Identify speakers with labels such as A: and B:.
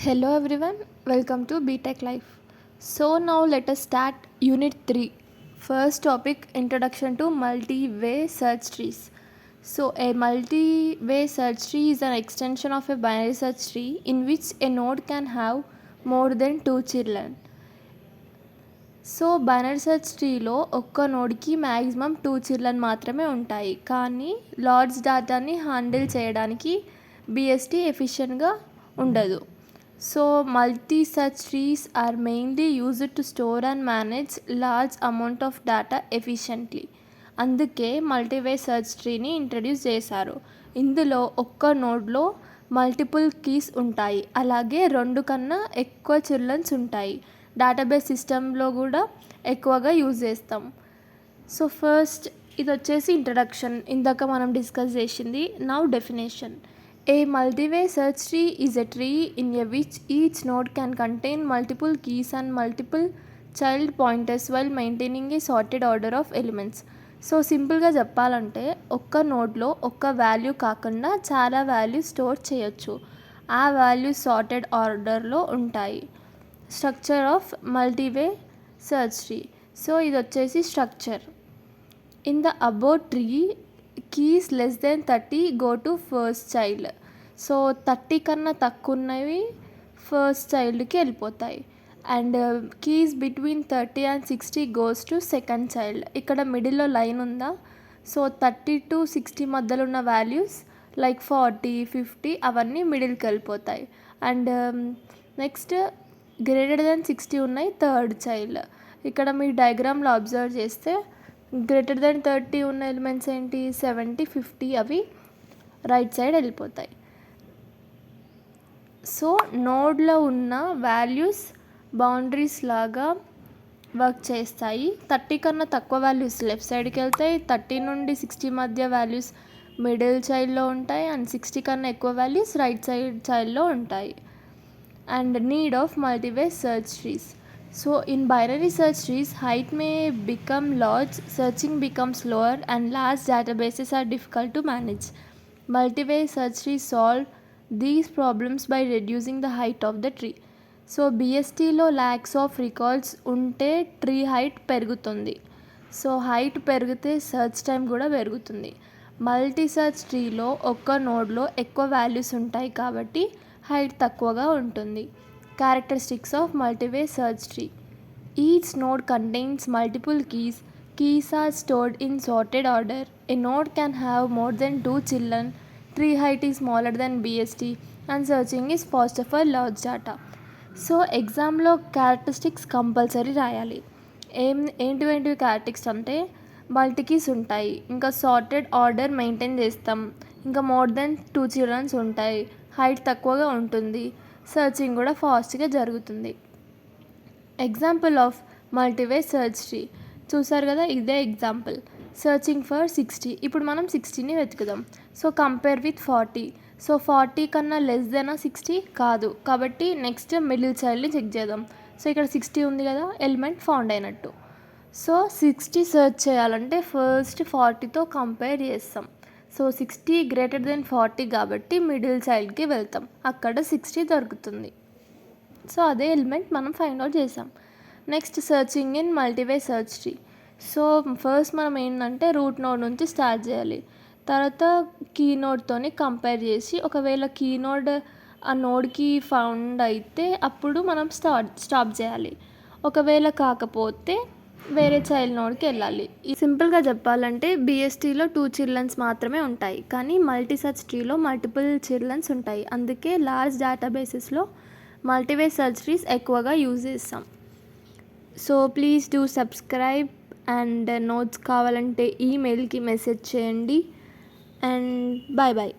A: Hello everyone, welcome to BTech Life. So now let us start Unit 3. First topic, Introduction to Multi-Way Search Trees. So a multi-way search tree is an extension of a binary search tree in which a node can have more than two children. So binary search ట్రీలో ఒక్క నోడ్కి maximum 2 children మాత్రమే ఉంటాయి, కానీ large డేటాని handle చేయడానికి BST ఎఫిషియెంట్గా ఉండదు. So multi search trees are mainly used to store and manage large amount of data efficiently. అందుకే మల్టీవే సెర్చ్ ట్రీని ఇంట్రడ్యూస్ చేశారు. ఇందులో ఒక్క నోడ్లో మల్టిపుల్ కీస్ ఉంటాయి, అలాగే 2 కన్నా ఎక్కువ చిల్డ్రన్స్ ఉంటాయి. డేటాబేస్ సిస్టంలో కూడా ఎక్కువగా యూజ్ చేస్తాం. సో ఫస్ట్ ఇది వచ్చేసి ఇంట్రడక్షన్, ఇందాక మనం డిస్కస్ చేసింది. Now definition. A multiway search tree is a tree in a which each node can contain multiple keys and multiple child pointers while maintaining a sorted order of elements. So సింపుల్గా చెప్పాలంటే ఒక్క నోడ్లో ఒక్క value కాకుండా చాలా values store చేయొచ్చు. ఆ values sorted ఆర్డర్లో ఉంటాయి. Structure of multiway search tree. So ఇది వచ్చేసి structure. In the about tree keys less than 30 go to first child. So 30 కన్నా తక్కువ ఉన్నవి ఫస్ట్ చైల్డ్కి వెళ్ళిపోతాయి. And keys between 30 and 60 goes to second child. ఇక్కడ మిడిల్లో లైన్ ఉందా, సో 30 to 60 మధ్యలో ఉన్న వాల్యూస్ లైక్ 40, 50 అవన్నీ మిడిల్కి వెళ్ళిపోతాయి. అండ్ నెక్స్ట్ గ్రేటర్ దెన్ 60 ఉన్నాయి థర్డ్ చైల్డ్. ఇక్కడ మీరు డయాగ్రామ్లో అబ్జర్వ్ చేస్తే గ్రేటర్ దెన్ 30 ఉన్న ఎలిమెంట్స్ ఏంటి, 70, 50 అవి రైట్ సైడ్ వెళ్ళిపోతాయి. సో నోడ్లో ఉన్న వాల్యూస్ బౌండరీస్ లాగా వర్క్ చేస్తాయి. 30 కన్నా తక్కువ వాల్యూస్ లెఫ్ట్ సైడ్కి వెళ్తాయి, 30 నుండి 60 మధ్య వాల్యూస్ మిడిల్ చైల్డ్లో ఉంటాయి, అండ్ 60 కన్నా ఎక్కువ వాల్యూస్ రైట్ సైడ్ చైల్డ్లో ఉంటాయి. And need of multi-way search trees. So in binary search trees, height may become large, searching becomes slower, and large databases are difficult to manage. Multi-way search trees solve these problems by reducing the height of the tree. So BSTలో lakhs of records ఉంటే tree height పెరుగుతుంది. So height పెరిగితే search time కూడా పెరుగుతుంది. Multi search ట్రీలో ఒక్క నోడ్లో ఎక్కువ values ఉంటాయి కాబట్టి హైట్ తక్కువగా ఉంటుంది. Characteristics of multiway search tree. Each node contains multiple keys. Keys are stored in sorted order. A node can have more than 2 children. Tree height is smaller than BST and searching is faster for large data. So ఎగ్జామ్లో characteristics compulsory రాయాలి. ఏంటివి characteristics అంటే multi keys ఉంటాయి, ఇంకా sorted order maintain చేస్తాం, ఇంకా more than 2 childrens ఉంటాయి, height తక్కువగా ఉంటుంది, సర్చింగ్ కూడా ఫాస్ట్గా జరుగుతుంది. Example of multiway search tree చూసారు కదా, ఇదే ఎగ్జాంపుల్. Searching for 60. ఇప్పుడు మనం 60ని వెతుకుదాం. So compare with 40. సో 40 కన్నా లెస్ దెన్ 60 కాదు, కాబట్టి నెక్స్ట్ మిడిల్ చైల్డ్ని చెక్ చేద్దాం. సో ఇక్కడ 60 ఉంది కదా, ఎలిమెంట్ ఫౌండ్ అయినట్టు. సో 60 సెర్చ్ చేయాలంటే ఫస్ట్ 40తో కంపేర్ చేస్తాం. సో 60 గ్రేటర్ దెన్ 40 కాబట్టి మిడిల్ చైల్డ్కి వెళ్తాం, అక్కడ 60 దొరుకుతుంది. సో అదే ఎలిమెంట్ మనం ఫైండ్ అవుట్ చేసాం. Next searching in multiway search tree. So first మనం ఏంటంటే రూట్ నోడ్ నుంచి స్టార్ట్ చేయాలి. తర్వాత కీ నోడ్తోని కంపేర్ చేసి ఒకవేళ కీ నోడ్ ఆ నోడ్కి ఫౌండ్ అయితే అప్పుడు మనం స్టాప్ చేయాలి. ఒకవేళ కాకపోతే వేరే చైల్డ్ నోడ్కి వెళ్ళాలి. సింపుల్గా చెప్పాలంటే BSTలో 2 చిల్డ్రన్స్ మాత్రమే ఉంటాయి, కానీ మల్టీ సెర్చ్ ట్రీలో మల్టిపుల్ చిల్డ్రన్స్ ఉంటాయి. అందుకే లార్జ్ డేటాబేసెస్లో మల్టీవే సెర్చ్ ట్రీస్ ఎక్కువగా యూజ్ చేస్తాం. So please do subscribe. And notes కావాలంటే ఈమెయిల్కి మెసేజ్ చేయండి. And bye bye.